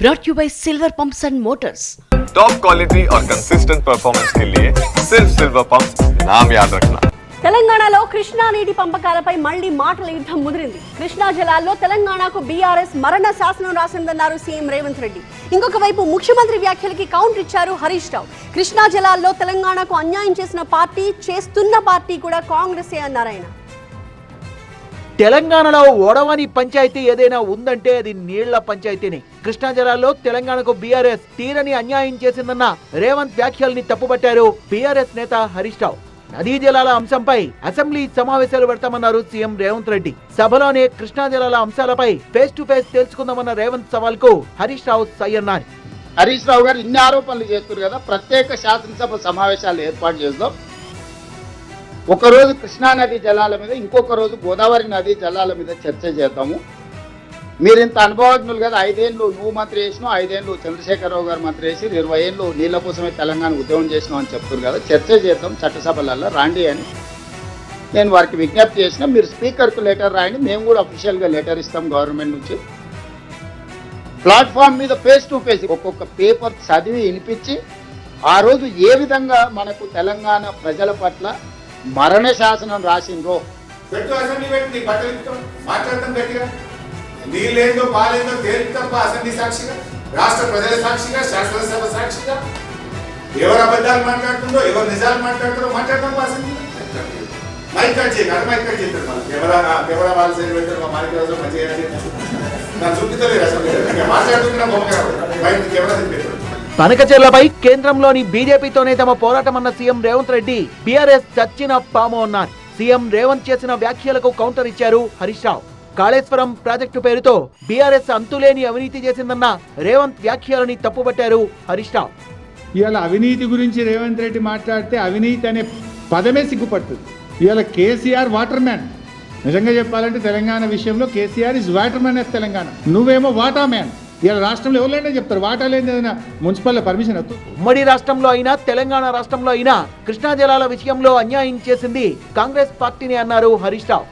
brought you by Silver Pumps and Motors. Top quality और consistent performance के लिए सिर्फ सिल्वर पंप्स नाम याद रखना. తెలంగాణలో కృష్ణా నీటి పంపకాలపై మళ్లీ మాటల యుద్ధం ముదిరింది. కృష్ణా జలాల్లో తెలంగాణకు బీఆర్ఎస్ మరణ శాసనం రాసిందన్నారు సీఎం రేవంత్ రెడ్డి. ఇంకొక వైపు ముఖ్యమంత్రి వ్యాఖ్యలకి కౌంటర్ ఇచ్చారు హరీష్ రావు. కృష్ణా జలాల్లో తెలంగాణకు అన్యాయం చేసిన పార్టీ, చేస్తున్న పార్టీ కూడా కాంగ్రెసే అన్నారు ఆయన. తెలంగాణలో ఓడవాని పంచాయతీ ఏదైనా ఉందంటే అది నీళ్ల పంచాయతీని. కృష్ణా జలాల్లో తెలంగాణకు బీఆర్ఎస్ తీరని అన్యాయం చేసిందన్న రేవంత్ వ్యాఖ్యల్ని తప్పుపట్టారు బీఆర్ఎస్ నేత హరీష్ రావు. నదీ జలాల అంశంపై అసెంబ్లీ సమావేశాలు పెడతామన్నారు సీఎం రేవంత్ రెడ్డి. సభలోనే కృష్ణా జలాల అంశాలపై ఫేస్ టు ఫేస్ తెలుసుకుందామన్న రేవంత్ సవాల్ కు హరీష్ రావు సై అన్నారు. హరీష్ రావు గారు ఇన్ని ఆరోపణలు చేస్తున్నారు కదా, ప్రత్యేక శాసనసభ సమావేశాలు ఏర్పాటు చేద్దాం. ఒకరోజు కృష్ణా నదీ జలాల మీద, ఇంకొక రోజు గోదావరి నదీ జలాల మీద చర్చ చేద్దాము. మీరు ఇంత అనుభవజ్ఞులు కదా, 5 ఏళ్ళు నువ్వు మంత్రి చేసినావు, 5 ఏళ్ళు చంద్రశేఖరరావు గారు మంత్రి చేసి 20 ఏళ్ళు నీళ్ళ కోసమే తెలంగాణ ఉద్యమం చేసినావు అని చెప్తున్నారు కదా, చర్చ చేద్దాం చట్టసభలలో రాండి అని నేను వారికి విజ్ఞప్తి చేసిన. మీరు స్పీకర్కు లెటర్ రాయండి, మేము కూడా అఫీషియల్గా లెటర్ ఇస్తాం గవర్నమెంట్ నుంచి. ప్లాట్ఫామ్ మీద ఫేస్ టు ఫేస్ ఒక్కొక్క పేపర్ చదివి వినిపించి ఆ రోజు ఏ విధంగా మనకు తెలంగాణ ప్రజల పట్ల మరణ శాసనం రాసిండ్రో. నీళ్ళేందో పాలేందో తేలిక తప్ప అసెంబ్లీ సాక్షిగా, రాష్ట్ర ప్రజల సాక్షిగా, శాసనసభ సాక్షిగా ఎవరు అబద్ధాలు మాట్లాడుతుందో, ఎవరు నిజాలు మాట్లాడుతారో మాట్లాడతాం. అసెంబ్లీ మైక్ కట్ చేయగలరు, మైక్ కట్ చేస్తారు. మనం ఎవరా వాళ్ళు సరి పెట్టారు, మా మాలిక రోజు మంచిగా నాకు చూపించలేదు. అసెంబ్లీ మాట్లాడుతున్నా బయట కెమెరా పెట్టారు. పనకచెర్లపై కేంద్రంలోని బీజేపీతోనే తమ పోరాటమన్న సీఎం రేవంత్ రెడ్డి బీఆర్ఎస్ చచ్చిన పాము అన్నారు. సీఎం రేవంత్ చేసిన వ్యాఖ్యలకు కౌంటర్ ఇచ్చారు హరీష్ రావు. కాళేశ్వరం ప్రాజెక్టు పేరుతో బీఆర్ఎస్ అంతులేని అవినీతి చేసిందన్న రేవంత్ వ్యాఖ్యలని తప్పుపట్టారు హరీష్ రావు. ఇవాళ అవినీతి గురించి రేవంత్ రెడ్డి మాట్లాడితే అవినీతి అనే పదమే సిగ్గుపడుతుంది. ఇవాళ కేసీఆర్ వాటర్ మ్యాన్. నిజంగా చెప్పాలంటే తెలంగాణ విషయంలో KCR is water man of Telangana, నువ్వేమో వాటా మ్యాన్. ఇవాళ రాష్ట్రంలో ఎవరైనా చెప్తారు వాటా లేని ఏదైనా మున్సిపల్ పర్మిషన్ వద్దు. ఉమ్మడి రాష్ట్రంలో అయినా తెలంగాణ రాష్ట్రంలో అయినా కృష్ణా జలాల విషయంలో అన్యాయం చేసింది కాంగ్రెస్ పార్టీని అన్నారు హరీష్ రావు.